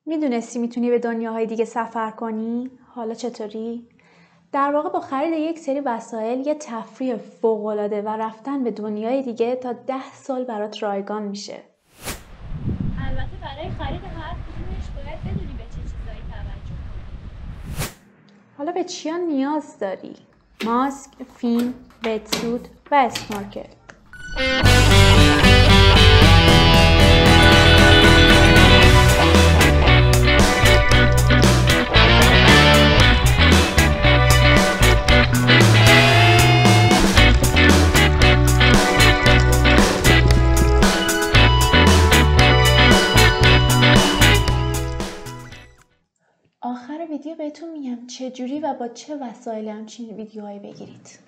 میدونستی میتونی به دنیاهای دیگه سفر کنی؟ حالا چطوری؟ در واقع با خرید یک سری وسایل یه تفریح فوق‌العاده و رفتن به دنیای دیگه تا 10 سال برات رایگان میشه. البته برای خرید هر کدومش باید بدونی به چه چیزایی توجه کنی. حالا به چیا نیاز داری؟ ماسک، فین، وتسوت و اسنورکل. آخر ویدیو بهتون میگم چجوری و با چه وسایل همچین ویدیوهایی بگیرید.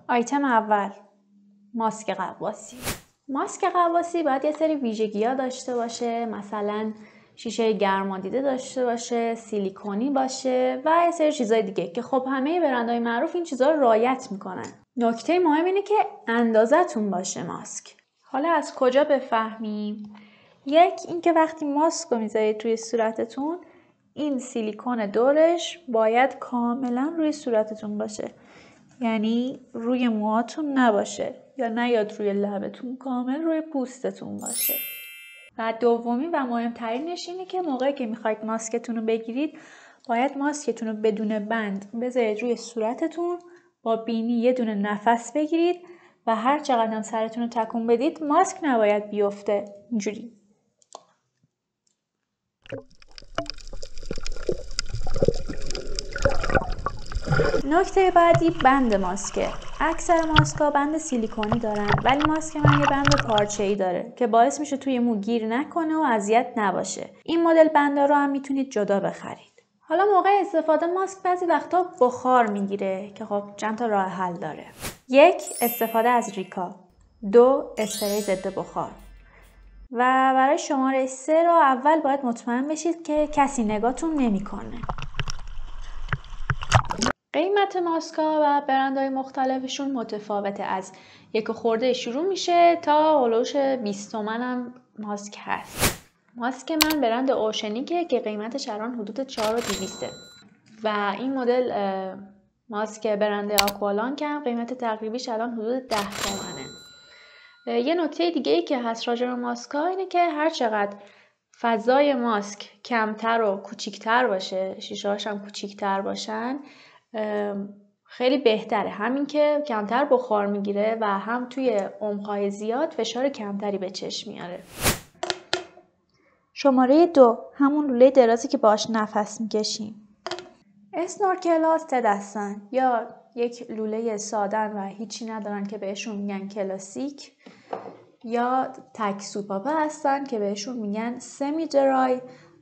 آیتم اول، ماسک غواصی. ماسک غواصی باید یه سری ویژگی‌ها داشته باشه، مثلا شیشه گرمادیده داشته باشه، سیلیکونی باشه و یه سری چیزای دیگه که خب همه برندهای معروف این چیزها رو رعایت میکنن. نکته مهم اینه که اندازه‌تون باشه ماسک. حالا از کجا بفهمیم؟ یک، اینکه وقتی ماسک رو میذارید توی صورتتون، این سیلیکون دورش باید کاملا روی صورتتون باشه، یعنی روی موهاتون نباشه یا نیاد روی لبتون، کامل روی پوستتون باشه. و دومی و مهمترینش اینه که موقعی که میخواید ماسکتون رو بگیرید باید ماسکتون رو بدون بند بذارید روی صورتتون، با بینی یه دونه نفس بگیرید و هر چقدر هم سرتون رو تکون بدید ماسک نباید بیفته. اینجوری. نکته بعدی بند ماسکه. اکثر ماسک‌ها بند سیلیکونی دارن ولی ماسک من یه بند پارچه‌ای داره که باعث میشه توی مو گیر نکنه و اذیت نباشه. این مدل بندا رو هم میتونید جدا بخرید. حالا موقع استفاده ماسک بعضی وقتا بخار میگیره که خب چند تا راه حل داره. 1. استفاده از ریکا. 2. اسپری ضد بخار. و برای شماره 3 رو اول باید مطمئن بشید که کسی نگاهتون نمیکنه. قیمت ماسکا و برندهای مختلفشون متفاوته، از 1 خورده شروع میشه تا هولوش 20 تومن هم ماسک هست. ماسک من برند اوشنیکه که قیمتش الان حدود 4200 و این مدل ماسک برند آکوالانک هم قیمت تقریبیش الان حدود 10 تومنه. یه نکته دیگه ای که هست راجع به ماسکا اینه که هر چقدر فضای ماسک کمتر و کوچیکتر باشه، شیشه‌هاش هم کوچیکتر باشن، خیلی بهتره. همین که کمتر بخار میگیره و هم توی عمق‌های زیاد فشار کمتری به چشم میاره. شماره 2، همون لوله درازی که باهاش نفس میکشیم. اسنورکل ها 3 دستن، یا یک لوله سادن و هیچی ندارن که بهشون میگن کلاسیک، یا تک سوپاپه هستن که بهشون میگن سمی درای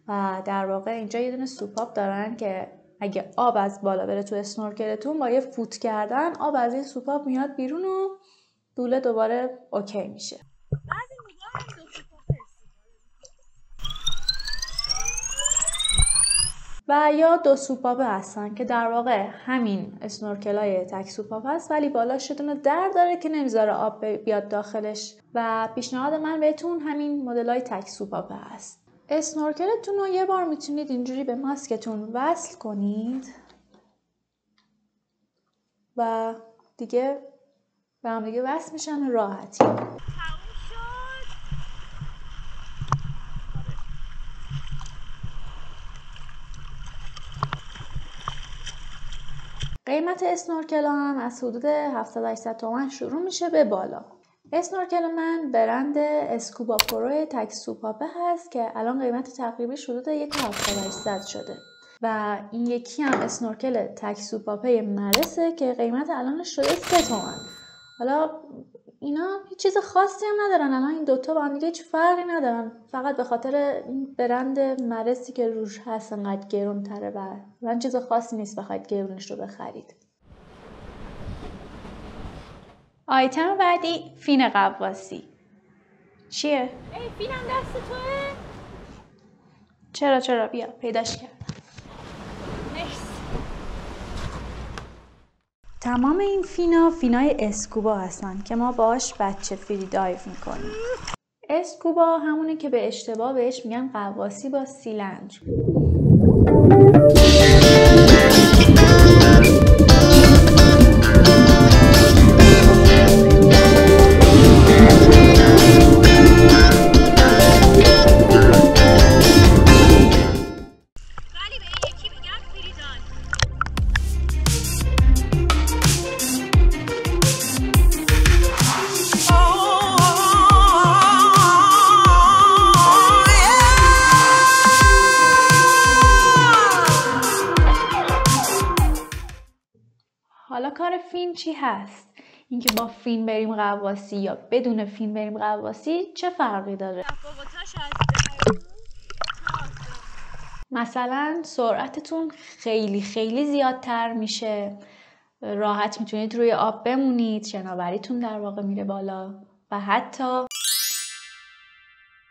و در واقع اینجا یه دونه سوپاپ دارن که اگه آب از بالا بره تو اسنورکلتون با یه فوت کردن آب از این سوپاپ میاد بیرون و لوله دوباره اوکی میشه. و یا 2 سوپاپه هستن که در واقع همین اسنورکلای تک سوپاپ هست ولی بالاش یه در داره که نمیذاره آب بیاد داخلش و پیشنهاد من بهتون همین مدلای تک سوپاپه هست. اسنورکلتون رو یه بار میتونید اینجوری به ماسکتون وصل کنید و دیگه به هم دیگه وصل میشن راحتی. قیمت اسنورکل هم از حدود 700-800 تومن شروع میشه به بالا. اسنورکل من برند اسکوبا پرو تک سوپاپه هست که الان قیمت تقریبی حدود 1,700 شده و این یکی هم اسنورکل تک سوپاپه مرسه که قیمت الانش شده 3 تومن. حالا اینا هیچ چیز خاصی هم ندارن، الان این دوتا با هم دیگه هیچ فرقی ندارن، فقط به خاطر این برند مرسی که روش هست انقدر گرون تره و من چیز خاصی نیست بخواید گرونش رو بخرید. آیتم بعدی فین غواصی. چیه؟ ای فینم دست توه؟ چرا بیا پیداش کردم. تمام این فینای اسکوبا هستن که ما باهاش بچه فری دایو میکنیم. اسکوبا همونه که به اشتباه بهش میگن غواصی با سیلندر. حالا کار فیلم چی هست؟ اینکه با فیلم بریم غواصی یا بدون فیلم بریم غواصی چه فرقی داره؟ مثلا سرعتتون خیلی زیادتر میشه، راحت میتونید روی آب بمونید، شناوریتون در واقع میره بالا و حتی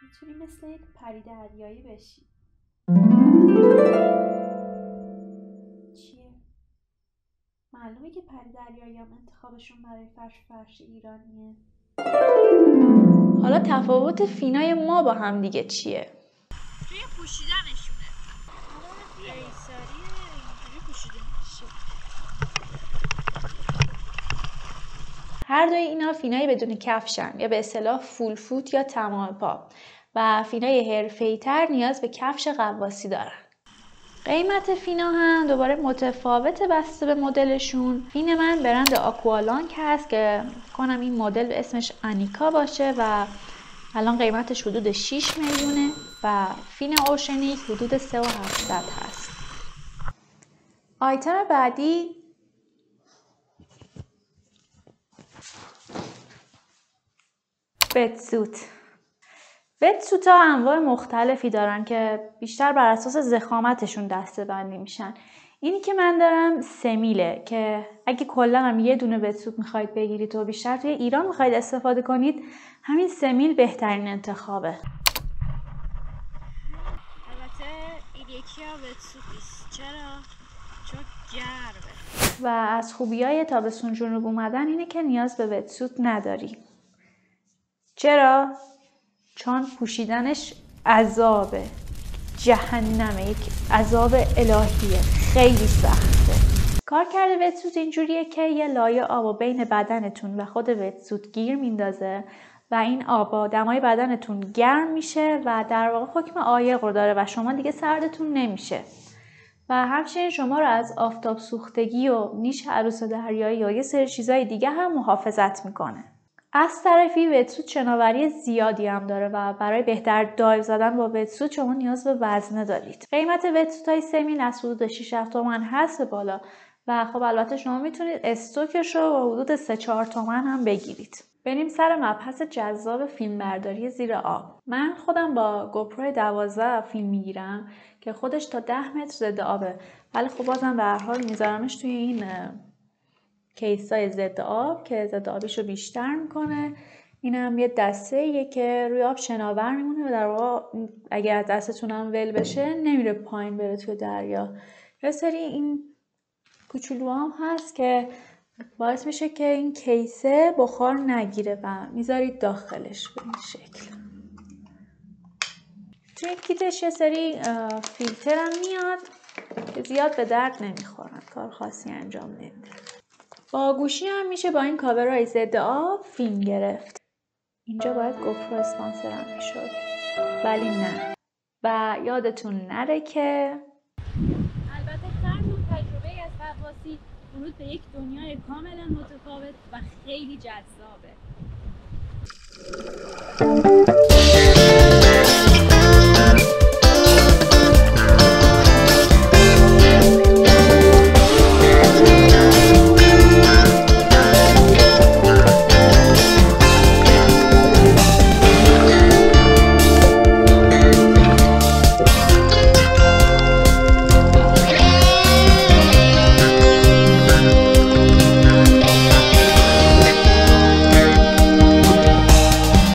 میتونید مثل یک پری دریایی بشید. چیه؟ معلومه که پری دریایی هم انتخابشون برای فرش ایرانیه. حالا تفاوت فینای ما با هم دیگه چیه؟ توی پوشیدنشونه. قیصریه اینجوری پوشیده میشه. هر دوی اینا فینای بدون کفشن یا به اصطلاح فول فوت یا تمام پا و فینای حرفه‌ای‌تر نیاز به کفش غواصی دارن. قیمت فینا هم دوباره متفاوته بسته به مدلشون. فین من برند آکوالانک هست که کنم این مدل اسمش انیکا باشه و الان قیمتش حدود 6 میلیونه و فین اوشنیک حدود 3700 هست. آیتم بعدی وتسوت. وتسوت ها انواع مختلفی دارن که بیشتر بر اساس ضخامتشون دسته بندی میشن. اینی که من دارم سمیله که اگه کلا هم یه دونه وتسوت میخواید بگیرید و بیشتر توی ایران میخواید استفاده کنید، همین سمیل بهترین انتخابه. البته این یکی ها وتسوت نیست. چرا؟ چون گرمه. و از خوبیای تابستون جنوب اومدن اینه که نیاز به وتسوت نداری. چرا؟ چون پوشیدنش عذابه، جهنمه، یک عذاب الهیه، خیلی سخته. کارکرد وتسوت اینجوریه که یه لایه آب بین بدنتون و خود وتسوت گیر میندازه و این آب دمای بدنتون گرم میشه و در واقع حکم عایق رو داره و شما دیگه سردتون نمیشه و همچنین شما رو از آفتاب سوختگی و نیش عروس دریایی و یه سری چیزای دیگه هم محافظت میکنه. از طرفی وتسوت شناوری زیادی هم داره و برای بهتر دایو زدن با وتسوت شما نیاز به وزنه دارید. قیمت وتسوت های سمیل از حدود 6-7 تومن هست بالا و خب البته شما میتونید استوکش رو با حدود 3-4 تومن هم بگیرید. بریم سر مبحث جذاب فیلمبرداری زیر آب. من خودم با گوپرو 12 فیلم میگیرم که خودش تا 10 متر ضد آبه، ولی خب بازم به هر حال میذارمش توی این کیسای ضد آب که ضد آبیشو بیشتر میکنه. اینم یه دسته‌ایه که روی آب شناور میمونه و در واقع اگر دستتون هم ول بشه نمیره پایین بره توی دریا. یه سری این کوچولو هم هست که باعث میشه که این کیسه بخار نگیره و میذارید داخلش به این شکل. توی کیتش یه سری فیلتر هم میاد که زیاد به درد نمیخورن، کار خاصی انجام نمیده. با گوشی هم میشه با این کاورای ضد آب فیلم گرفت. اینجا باید گوپرو اسپانسرم میشد ولی نه. و یادتون نره که البته هر نوع تجربه از غواصی ورود به یک دنیای کاملا متفاوت و خیلی جذابه.